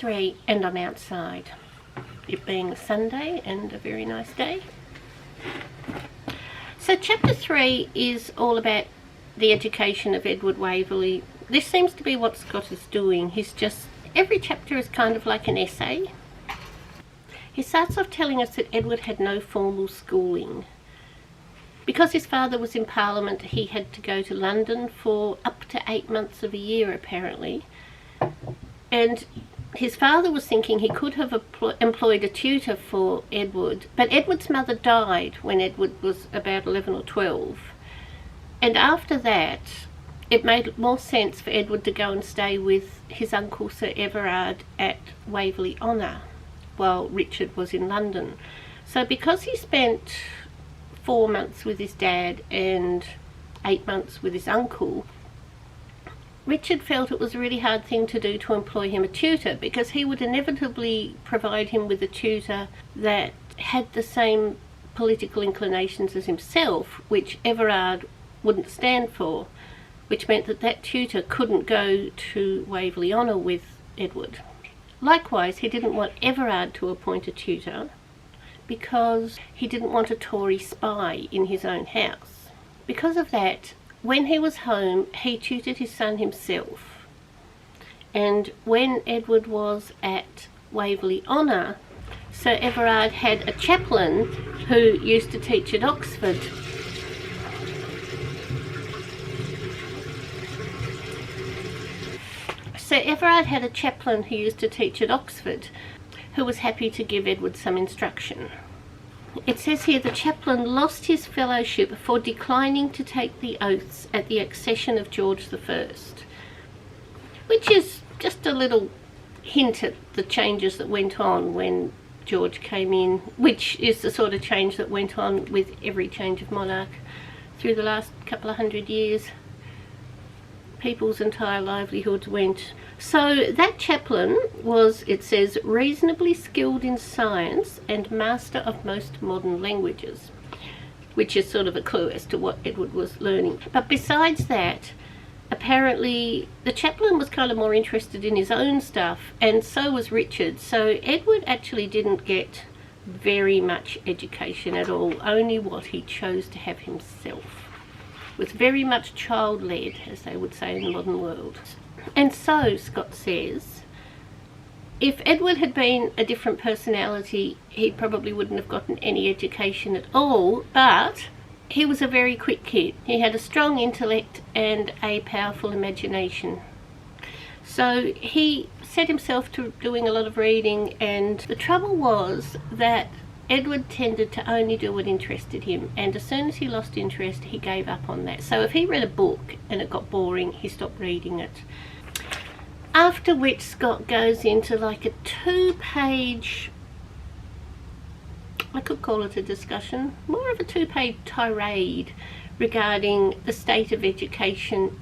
3, and I'm outside, it being Sunday and a very nice day. So chapter 3 is all about the education of Edward Waverley. This seems to be what Scott is doing. Every chapter is kind of like an essay. He starts off telling us that Edward had no formal schooling. Because his father was in Parliament, he had to go to London for up to 8 months of a year, apparently. And his father was thinking he could have employed a tutor for Edward, but Edward's mother died when Edward was about 11 or 12. And after that, it made more sense for Edward to go and stay with his uncle Sir Everard at Waverley Honour while Richard was in London. So because he spent 4 months with his dad and 8 months with his uncle, Richard felt it was a really hard thing to do to employ him a tutor, because he would inevitably provide him with a tutor that had the same political inclinations as himself, which Everard wouldn't stand for, which meant that that tutor couldn't go to Waverley Honour with Edward. Likewise, he didn't want Everard to appoint a tutor because he didn't want a Tory spy in his own house. Because of that, when he was home, he tutored his son himself. And when Edward was at Waverley Honour, Sir Everard had a chaplain who used to teach at Oxford. Sir Everard had a chaplain who used to teach at Oxford, who was happy to give Edward some instruction. It says here the chaplain lost his fellowship for declining to take the oaths at the accession of George I, which is just a little hint at the changes that went on when George came in, which is the sort of change that went on with every change of monarch through the last couple of 100 years. People's entire livelihoods went. So that chaplain was, it says, reasonably skilled in science and master of most modern languages, which is sort of a clue as to what Edward was learning. But besides that, apparently the chaplain was kind of more interested in his own stuff, and so was Richard. So Edward actually didn't get very much education at all, only what he chose to have himself. Was very much child-led, as they would say in the modern world. And so, Scott says, if Edward had been a different personality, he probably wouldn't have gotten any education at all, but he was a very quick kid. He had a strong intellect and a powerful imagination. So he set himself to doing a lot of reading, and the trouble was that Edward tended to only do what interested him, and as soon as he lost interest, he gave up on that. So if he read a book and it got boring, he stopped reading it. After which Scott goes into like a 2-page, I could call it a discussion, more of a 2-page tirade regarding the state of education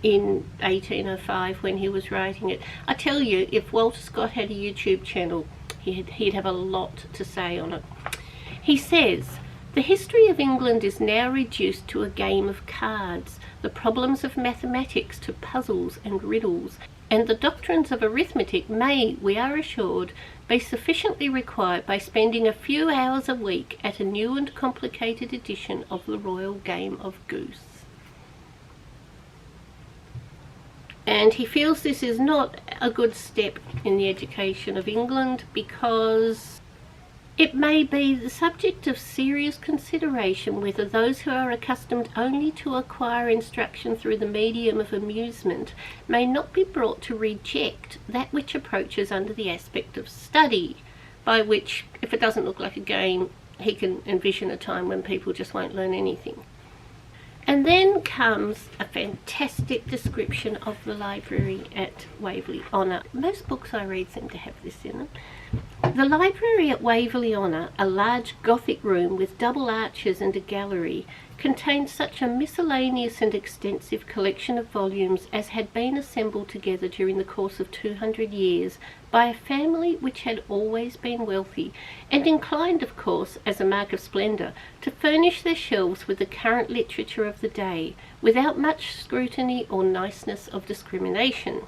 in 1805 when he was writing it. I tell you, if Walter Scott had a YouTube channel, he'd have a lot to say on it. He says, the history of England is now reduced to a game of cards, the problems of mathematics to puzzles and riddles, and the doctrines of arithmetic may, we are assured, be sufficiently required by spending a few hours a week at a new and complicated edition of the royal game of goose. And he feels this is not a good step in the education of England because it may be the subject of serious consideration whether those who are accustomed only to acquire instruction through the medium of amusement may not be brought to reject that which approaches under the aspect of study, by which, if it doesn't look like a game, he can envision a time when people just won't learn anything. And then comes a fantastic description of the library at Waverley Honour. Most books I read seem to have this in them. The library at Waverley Honour, a large Gothic room with double arches and a gallery, contained such a miscellaneous and extensive collection of volumes as had been assembled together during the course of 200 years by a family which had always been wealthy, and inclined, of course, as a mark of splendour, to furnish their shelves with the current literature of the day, without much scrutiny or niceness of discrimination.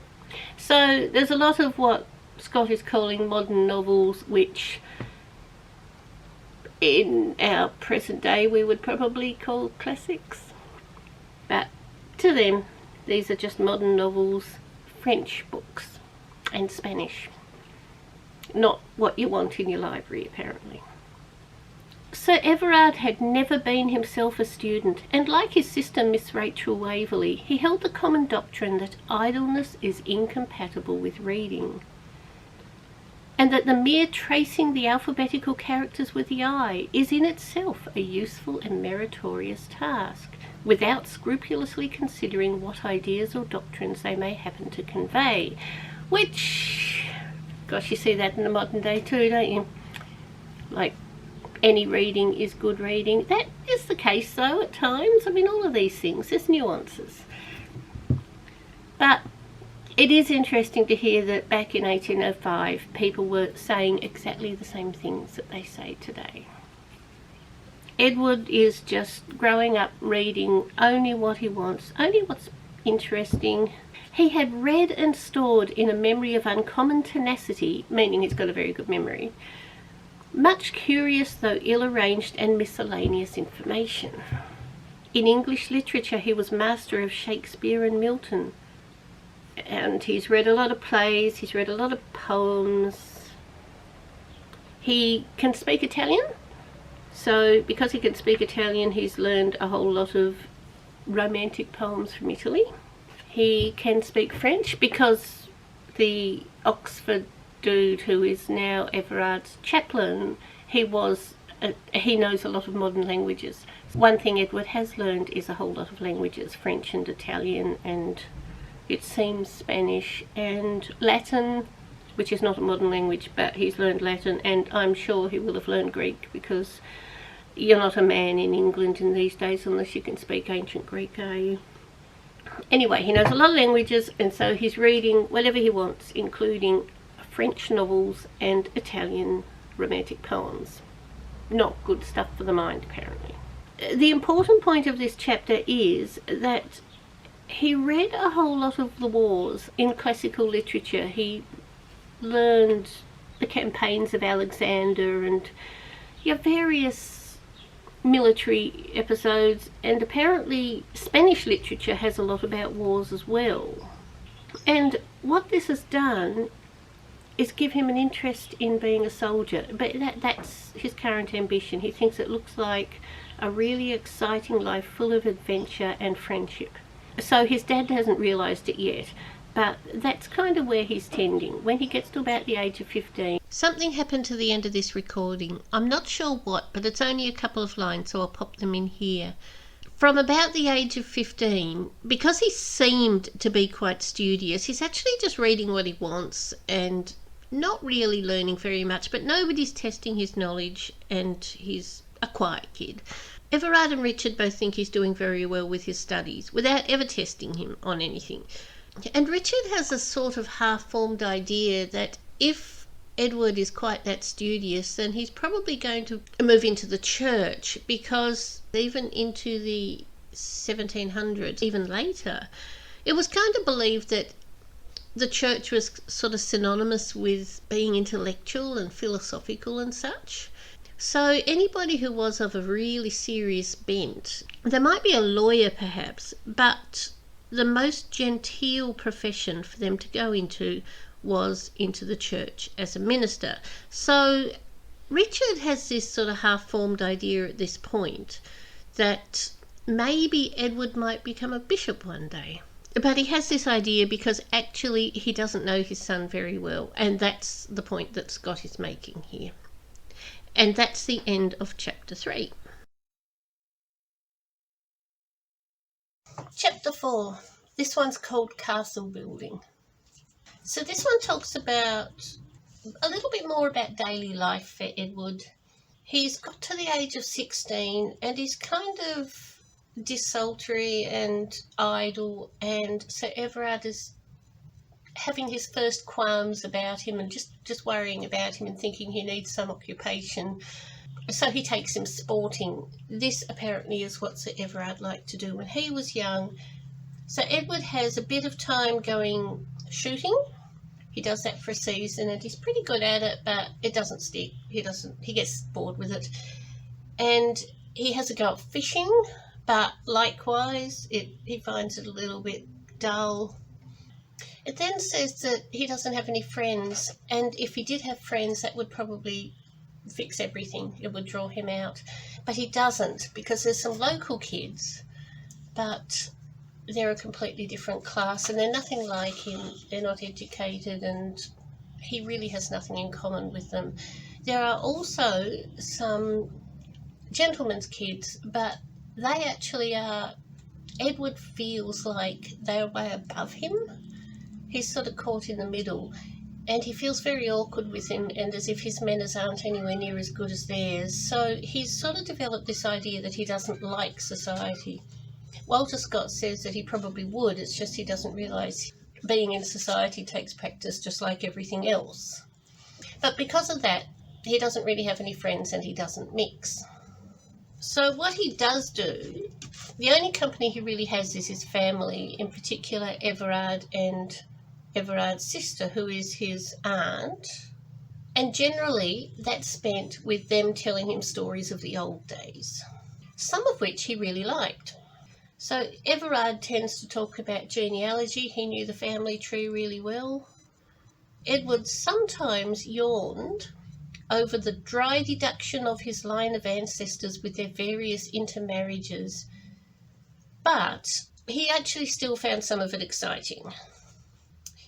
So there's a lot of what Scott is calling modern novels, which in our present day we would probably call classics. But to them, these are just modern novels, French books and Spanish. Not what you want in your library, apparently. Sir Everard had never been himself a student, and like his sister Miss Rachel Waverley, he held the common doctrine that idleness is incompatible with reading, and that the mere tracing the alphabetical characters with the eye is in itself a useful and meritorious task, without scrupulously considering what ideas or doctrines they may happen to convey. Which, gosh, you see that in the modern day too, don't you? Like, any reading is good reading. That is the case though at times. I mean, all of these things, there's nuances. But it is interesting to hear that back in 1805 people were saying exactly the same things that they say today. Edward is just growing up reading only what he wants, only what's interesting. He had read and stored in a memory of uncommon tenacity, meaning he's got a very good memory, much curious though ill-arranged and miscellaneous information. In English literature he was master of Shakespeare and Milton, and he's read a lot of plays, he's read a lot of poems. He can speak Italian, so because he can speak Italian he's learned a whole lot of romantic poems from Italy. He can speak French because the Oxford dude who is now Everard's chaplain, he knows a lot of modern languages. One thing Edward has learned is a whole lot of languages, French and Italian, and it seems Spanish and Latin, which is not a modern language, but he's learned Latin, and I'm sure he will have learned Greek, because you're not a man in England in these days unless you can speak ancient Greek, are you? Anyway, he knows a lot of languages, and so he's reading whatever he wants, including French novels and Italian romantic poems. Not good stuff for the mind, apparently. The important point of this chapter is that he read a whole lot of the wars in classical literature. He learned the campaigns of Alexander and various military episodes, and apparently Spanish literature has a lot about wars as well. And what this has done is give him an interest in being a soldier, but that's his current ambition. He thinks it looks like a really exciting life full of adventure and friendship. So his dad hasn't realised it yet, but that's kind of where he's tending. When he gets to about the age of 15, something happened to the end of this recording. I'm not sure what, but it's only a couple of lines, so I'll pop them in here. From about the age of 15, because he seemed to be quite studious, he's actually just reading what he wants and not really learning very much, but nobody's testing his knowledge, and he's a quiet kid. Everard and Richard both think he's doing very well with his studies without ever testing him on anything. And Richard has a sort of half-formed idea that if Edward is quite that studious, then he's probably going to move into the church, because even into the 1700s, even later, it was kind of believed that the church was sort of synonymous with being intellectual and philosophical and such. So anybody who was of a really serious bent, there might be a lawyer perhaps, but the most genteel profession for them to go into was into the church as a minister. So Richard has this sort of half-formed idea at this point that maybe Edward might become a bishop one day. But he has this idea because actually he doesn't know his son very well, and that's the point that Scott is making here. And that's the end of chapter 3. Chapter 4. This one's called Castle Building. So this one talks about a little bit more about daily life for Edward. He's got to the age of 16 and he's kind of desultory and idle, and Sir Everard is having his first qualms about him and just worrying about him and thinking he needs some occupation. So he takes him sporting. This apparently is what Sir Everard liked to do when he was young. So Edward has a bit of time going shooting. He does that for a season and he's pretty good at it, but it doesn't stick. He gets bored with it. And he has a go at fishing, but likewise, he finds it a little bit dull. It then says that he doesn't have any friends, and if he did have friends, that would probably fix everything. It would draw him out. But he doesn't, because there's some local kids, but they're a completely different class, and they're nothing like him. They're not educated, and he really has nothing in common with them. There are also some gentlemen's kids, but they actually are, Edward feels like they're way above him. He's sort of caught in the middle, and he feels very awkward with him, and as if his manners aren't anywhere near as good as theirs. So he's sort of developed this idea that he doesn't like society. Walter Scott says that he probably would, it's just he doesn't realise being in society takes practice just like everything else. But because of that, he doesn't really have any friends and he doesn't mix. So what he does do, the only company he really has is his family, in particular Everard and Everard's sister, who is his aunt. And generally that's spent with them telling him stories of the old days, some of which he really liked. So Everard tends to talk about genealogy. He knew the family tree really well. Edward sometimes yawned over the dry deduction of his line of ancestors with their various intermarriages, but he actually still found some of it exciting.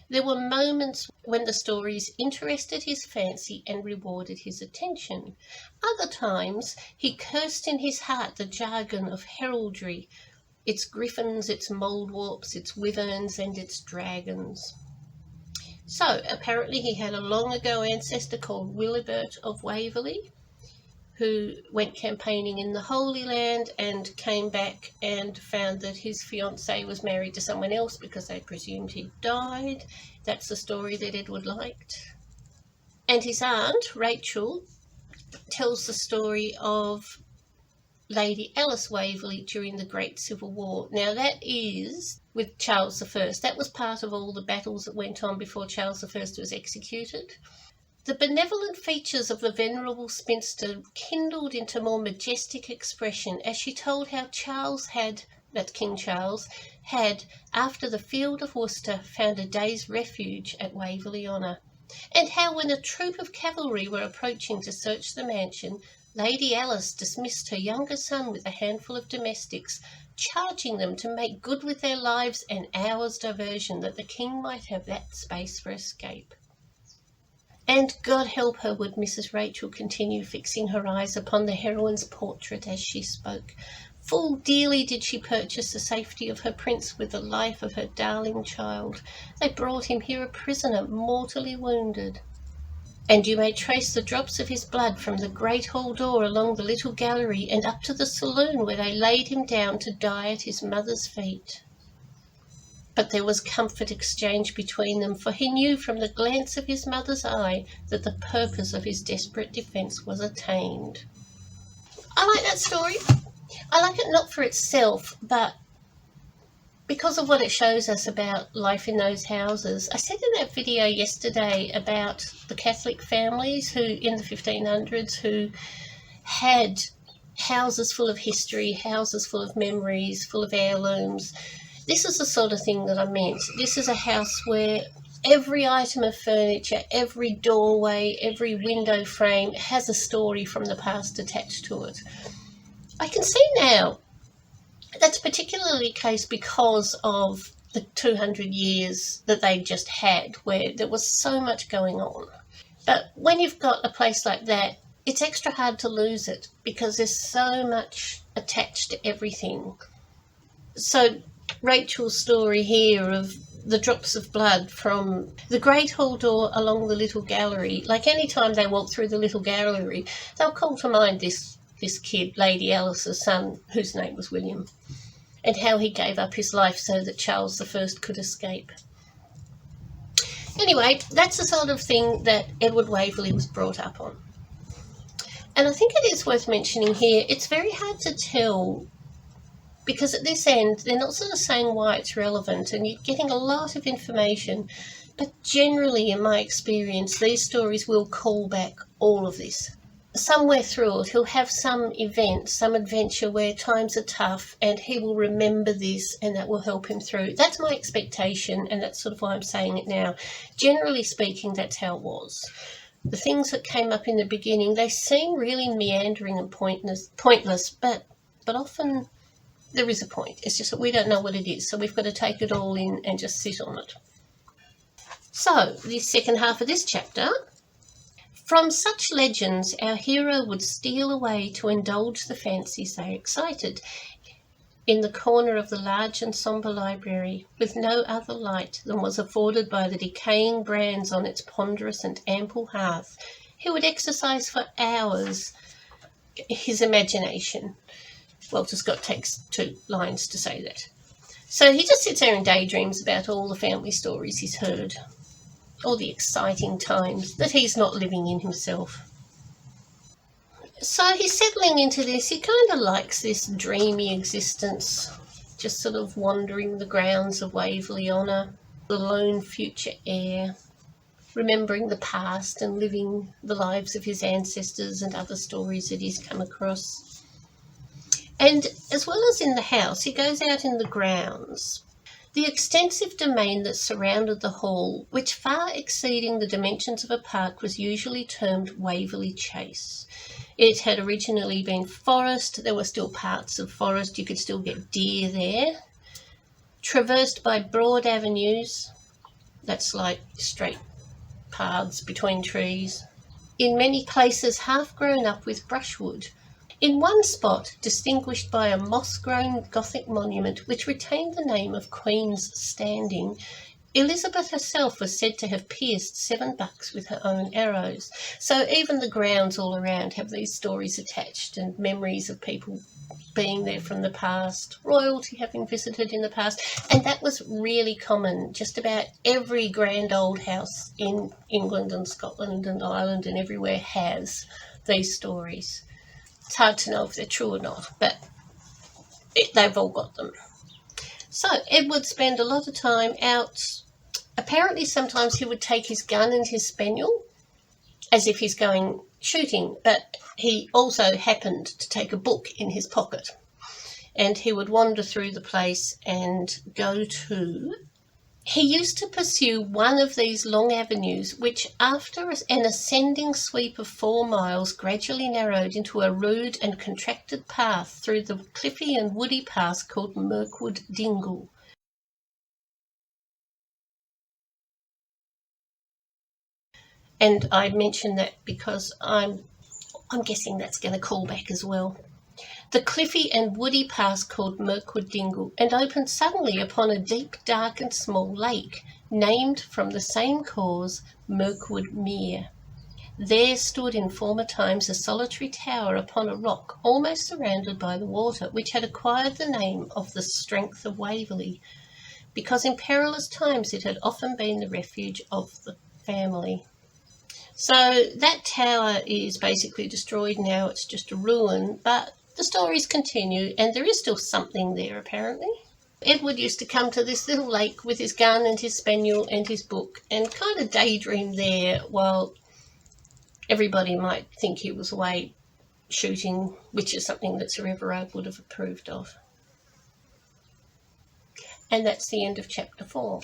There were moments when the stories interested his fancy and rewarded his attention. Other times he cursed in his heart the jargon of heraldry, its griffins, its moldwarps, its wyverns and its dragons. So, apparently he had a long ago ancestor called Willibert of Waverley, who went campaigning in the Holy Land and came back and found that his fiancée was married to someone else because they presumed he'd died. That's the story that Edward liked. And his aunt, Rachel, tells the story of Lady Alice Waverley during the Great Civil War. Now that is with Charles I. That was part of all the battles that went on before Charles I was executed. The benevolent features of the venerable spinster kindled into more majestic expression as she told how King Charles had, after the field of Worcester, found a day's refuge at Waverley Honour, and how when a troop of cavalry were approaching to search the mansion, Lady Alice dismissed her younger son with a handful of domestics, charging them to make good with their lives an hour's diversion, that the king might have that space for escape. And God help her, would Mrs. Rachel continue, fixing her eyes upon the heroine's portrait as she spoke. Full dearly did she purchase the safety of her prince with the life of her darling child. They brought him here a prisoner, mortally wounded. And you may trace the drops of his blood from the great hall door along the little gallery and up to the saloon where they laid him down to die at his mother's feet. But there was comfort exchanged between them, for he knew from the glance of his mother's eye that the purpose of his desperate defence was attained. I like that story. I like it not for itself, but because of what it shows us about life in those houses. I said in that video yesterday about the Catholic families who, in the 1500s, who had houses full of history, houses full of memories, full of heirlooms. This is the sort of thing that I meant. This is a house where every item of furniture, every doorway, every window frame has a story from the past attached to it. I can see now that's particularly the case because of the 200 years that they just had, where there was so much going on. But when you've got a place like that, it's extra hard to lose it because there's so much attached to everything. So Rachel's story here of the drops of blood from the great hall door along the little gallery, like any time they walk through the little gallery, they'll call to mind this kid, Lady Alice's son, whose name was William, and how he gave up his life so that Charles I could escape. Anyway, that's the sort of thing that Edward Waverley was brought up on. And I think it is worth mentioning here, it's very hard to tell because at this end they're not sort of saying why it's relevant, and you're getting a lot of information, But generally, in my experience, these stories will call back all of this. Somewhere through it, he'll have some event, some adventure where times are tough, and he will remember this, and that will help him through. That's my expectation, and that's sort of why I'm saying it now. Generally speaking, that's how it was. The things that came up in the beginning, they seem really meandering and pointless, but often there is a point. It's just that we don't know what it is, so we've got to take it all in and just sit on it. So, the second half of this chapter. From such legends, our hero would steal away to indulge the fancies they excited in the corner of the large and sombre library, with no other light than was afforded by the decaying brands on its ponderous and ample hearth. He would exercise for hours his imagination. Walter Scott takes 2 lines to say that. So he just sits there and daydreams about all the family stories he's heard, all the exciting times that he's not living in himself. So he's settling into this. He kind of likes this dreamy existence, just sort of wandering the grounds of Waverley on the lone future air, remembering the past and living the lives of his ancestors and other stories that he's come across. And as well as in the house, he goes out in the grounds. The extensive domain that surrounded the hall, which far exceeding the dimensions of a park, was usually termed Waverley Chase. It had originally been forest. There were still parts of forest. You could still get deer there. Traversed by broad avenues. That's like straight paths between trees. In many places half grown up with brushwood. In one spot, distinguished by a moss-grown Gothic monument which retained the name of Queen's Standing, Elizabeth herself was said to have pierced 7 bucks with her own arrows. So even the grounds all around have these stories attached and memories of people being there from the past, royalty having visited in the past, and that was really common. Just about every grand old house in England and Scotland and Ireland and everywhere has these stories. It's hard to know if they're true or not, but they've all got them. So Ed would spend a lot of time out. Apparently sometimes he would take his gun and his spaniel as if he's going shooting, but he also happened to take a book in his pocket, and he would wander through the place and go to... He used to pursue one of these long avenues, which after an ascending sweep of 4 miles gradually narrowed into a rude and contracted path through the cliffy and woody pass called Mirkwood Dingle. And I mention that because I'm guessing that's going to call back as well. The cliffy and woody pass called Mirkwood Dingle, and opened suddenly upon a deep, dark and small lake, named from the same cause Mirkwood Mere. There stood in former times a solitary tower upon a rock, almost surrounded by the water, which had acquired the name of the Strength of Waverley, because in perilous times it had often been the refuge of the family. So that tower is basically destroyed now. It's just a ruin, but the stories continue, and there is still something there, apparently. Edward used to come to this little lake with his gun and his spaniel and his book and kind of daydream there while everybody might think he was away shooting, which is something that Sir Everard would have approved of. And that's the end of chapter 4.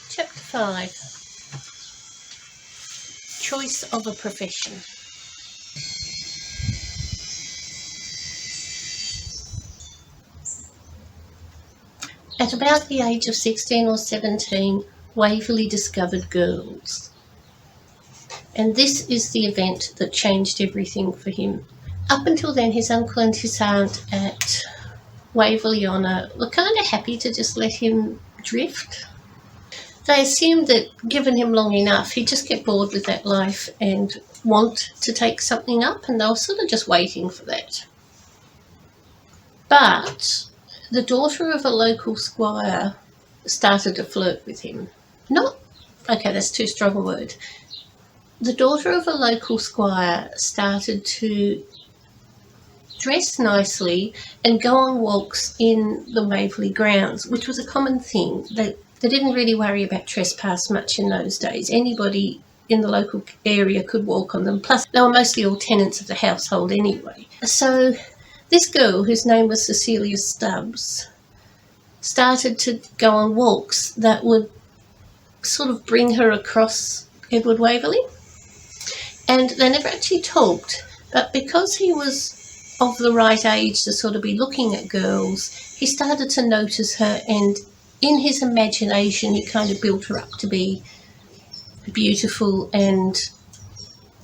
Chapter 5. Choice of a profession. At about the age of 16 or 17, Waverley discovered girls. And this is the event that changed everything for him. Up until then, his uncle and his aunt at Waverley Honour were kind of happy to just let him drift. They assumed that given him long enough, he'd just get bored with that life and want to take something up, and they were sort of just waiting for that. But the daughter of a local squire started to flirt with him. Okay, that's too strong a word. the daughter of a local squire started to dress nicely and go on walks in the Waverley grounds, which was a common thing. They didn't really worry about trespass much in those days. Anybody in the local area could walk on them. Plus, they were mostly all tenants of the household anyway. So this girl, whose name was Cecilia Stubbs, started to go on walks that would sort of bring her across Edward Waverley. And they never actually talked, but because he was of the right age to sort of be looking at girls, he started to notice her, and in his imagination he kind of built her up to be beautiful and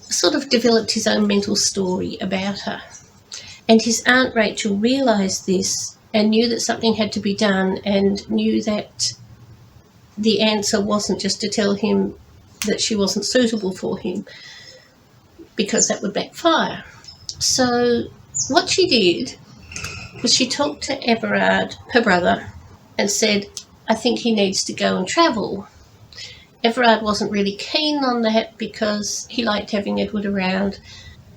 sort of developed his own mental story about her. And his Aunt Rachel realised this and knew that something had to be done, and knew that the answer wasn't just to tell him that she wasn't suitable for him, because that would backfire. So what she did was she talked to Everard, her brother, and said, I think he needs to go and travel. Everard wasn't really keen on that because he liked having Edward around,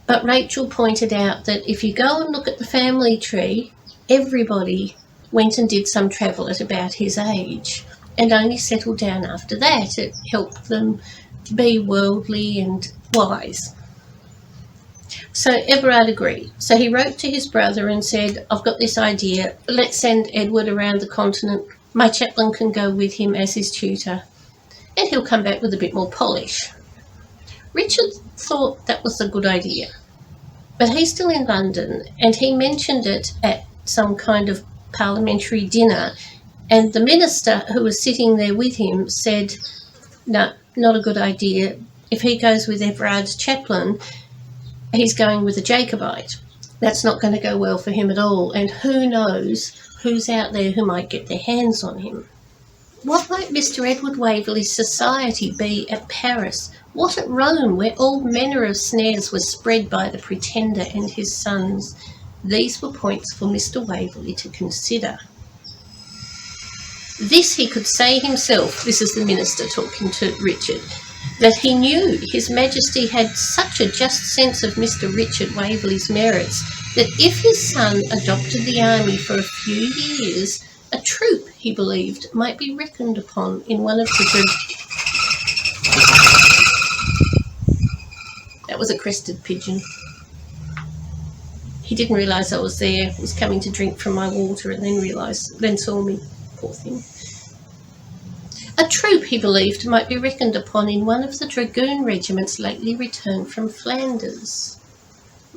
but Rachel pointed out that if you go and look at the family tree, everybody went and did some travel at about his age and only settled down after that. It helped them be worldly and wise. So Everard agreed. So he wrote to his brother and said, I've got this idea. Let's send Edward around the continent. My chaplain can go with him as his tutor, and he'll come back with a bit more polish. Richard thought that was a good idea, but he's still in London, and he mentioned it at some kind of parliamentary dinner, and the minister who was sitting there with him said, no, not a good idea. If he goes with Everard's chaplain, he's going with a Jacobite. That's not going to go well for him at all, and who knows who's out there who might get their hands on him. What might Mr. Edward Waverley's society be at Paris? What at Rome, where all manner of snares were spread by the Pretender and his sons? These were points for Mr. Waverley to consider. This he could say himself, this is the minister talking to Richard, that he knew His Majesty had such a just sense of Mr. Richard Waverley's merits that if his son adopted the army for a few years, a troop, he believed, might be reckoned upon in one of the... That was a crested pigeon. He didn't realise I was there. He was coming to drink from my water and then saw me. Poor thing. A troop, he believed, might be reckoned upon in one of the dragoon regiments lately returned from Flanders.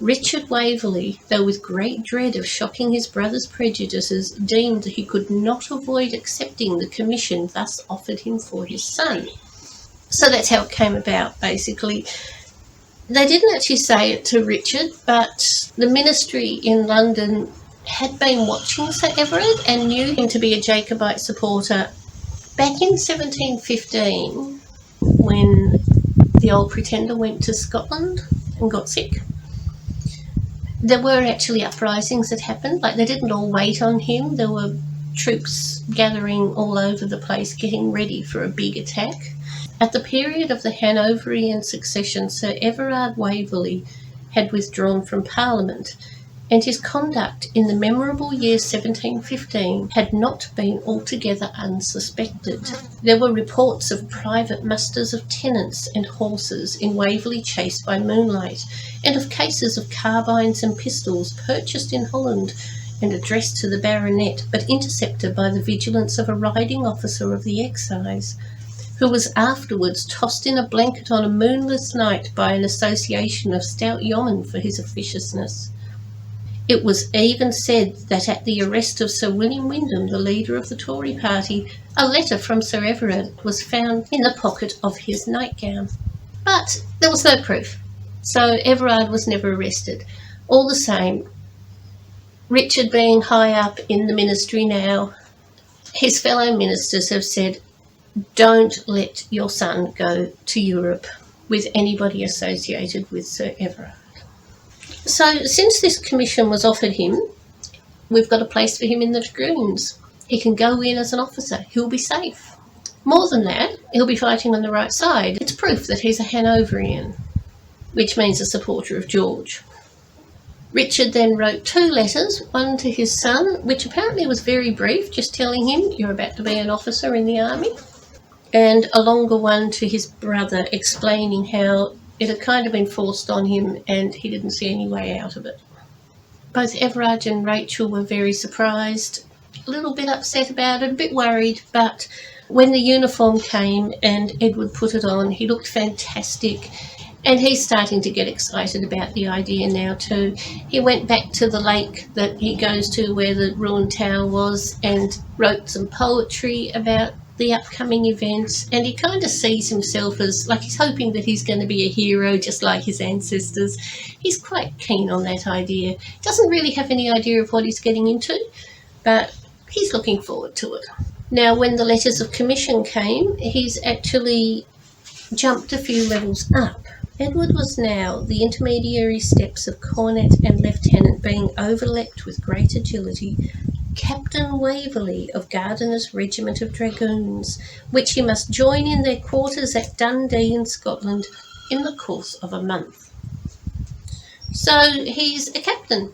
Richard Waverley, though with great dread of shocking his brother's prejudices, deemed he could not avoid accepting the commission thus offered him for his son. So that's how it came about, basically. They didn't actually say it to Richard, but the ministry in London had been watching Sir Everard and knew him to be a Jacobite supporter. Back in 1715, when the old Pretender went to Scotland and got sick, there were actually uprisings that happened. Like, they didn't all wait on him. There were troops gathering all over the place, getting ready for a big attack. At the period of the Hanoverian succession, Sir Everard Waverley had withdrawn from Parliament, and his conduct in the memorable year 1715 had not been altogether unsuspected. There were reports of private musters of tenants and horses in Waverley Chase by moonlight, and of cases of carbines and pistols purchased in Holland and addressed to the baronet, but intercepted by the vigilance of a riding officer of the excise, who was afterwards tossed in a blanket on a moonless night by an association of stout yeomen for his officiousness. It was even said that at the arrest of Sir William Wyndham, the leader of the Tory party, a letter from Sir Everard was found in the pocket of his nightgown. But there was no proof, so Everard was never arrested. All the same, Richard being high up in the ministry now, his fellow ministers have said, don't let your son go to Europe with anybody associated with Sir Everard. So since this commission was offered him, we've got a place for him in the dragoons. He can go in as an officer. He'll be safe. More than that, he'll be fighting on the right side. It's proof that he's a Hanoverian, which means a supporter of George. Richard then wrote 2 letters, one to his son, which apparently was very brief, just telling him you're about to be an officer in the army, and a longer one to his brother explaining how it had kind of been forced on him and he didn't see any way out of it. Both Everard and Rachel were very surprised, a little bit upset about it, a bit worried, but when the uniform came and Edward put it on, he looked fantastic. And he's starting to get excited about the idea now too. He went back to the lake that he goes to where the ruined tower was and wrote some poetry about the upcoming events, and he kind of sees himself as, like, he's hoping that he's going to be a hero just like his ancestors. He's quite keen on that idea. Doesn't really have any idea of what he's getting into, but he's looking forward to it. Now, when the letters of commission came, he's actually jumped a few levels up. Edward was now the intermediary steps of cornet and lieutenant being overleapt with great agility, Captain Waverley of Gardiner's Regiment of Dragoons, which he must join in their quarters at Dundee in Scotland in the course of a month. So he's a captain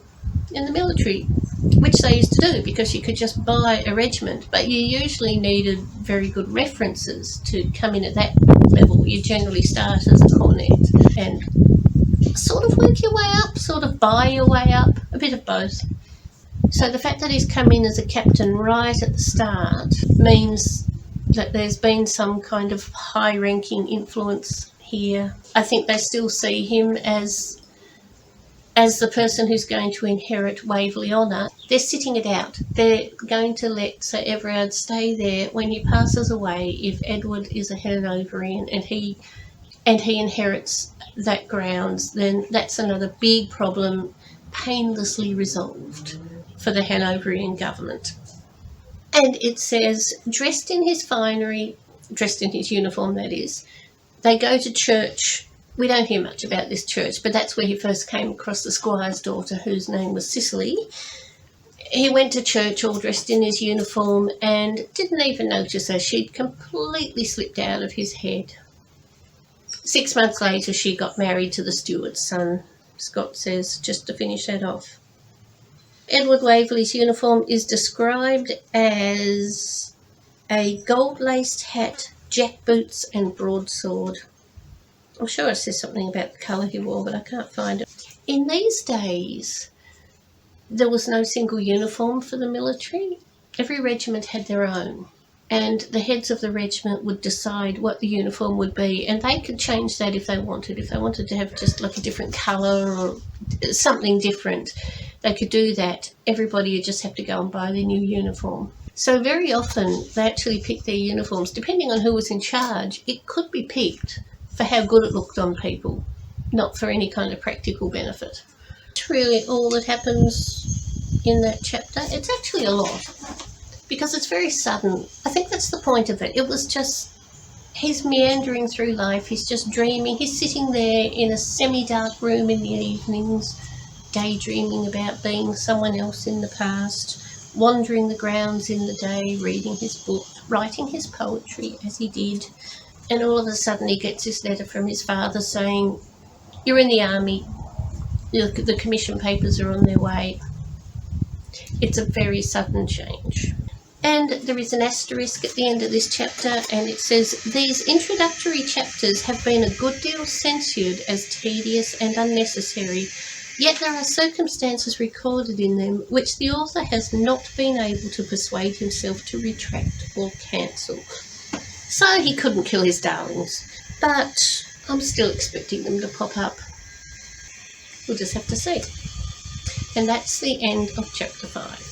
in the military, which they used to do because you could just buy a regiment, but you usually needed very good references to come in at that level. You generally start as a cornet and sort of work your way up, sort of buy your way up, a bit of both. So the fact that he's come in as a captain right at the start means that there's been some kind of high-ranking influence here. I think they still see him as the person who's going to inherit Waverley honour. They're sitting it out. They're going to let Sir Everard stay there when he passes away if Edward is a Hanoverian and he inherits that grounds, then that's another big problem painlessly resolved for the Hanoverian government. And it says, dressed in his finery, dressed in his uniform that is, they go to church. We don't hear much about this church, but that's where he first came across the squire's daughter, whose name was Cicely. He went to church all dressed in his uniform and didn't even notice her. She'd completely slipped out of his head. 6 months later, she got married to the steward's son, Scott says, just to finish that off. Edward Waverley's uniform is described as a gold-laced hat, jack boots and broadsword. I'm sure it says something about the colour he wore, but I can't find it. In these days, there was no single uniform for the military. Every regiment had their own, and the heads of the regiment would decide what the uniform would be, and they could change that if they wanted. If they wanted to have just like a different colour or something different, they could do that. Everybody would just have to go and buy their new uniform. So very often they actually picked their uniforms, depending on who was in charge. It could be picked for how good it looked on people, not for any kind of practical benefit. It's really all that happens in that chapter. It's actually a lot, because it's very sudden. I think that's the point of it. It was just, he's meandering through life, he's just dreaming, he's sitting there in a semi-dark room in the evenings, daydreaming about being someone else in the past, wandering the grounds in the day, reading his book, writing his poetry as he did, and all of a sudden he gets this letter from his father saying, you're in the army, the commission papers are on their way. It's a very sudden change. And there is an asterisk at the end of this chapter, and it says, these introductory chapters have been a good deal censured as tedious and unnecessary, yet there are circumstances recorded in them which the author has not been able to persuade himself to retract or cancel. So he couldn't kill his darlings, but I'm still expecting them to pop up. We'll just have to see. And that's the end of chapter 5.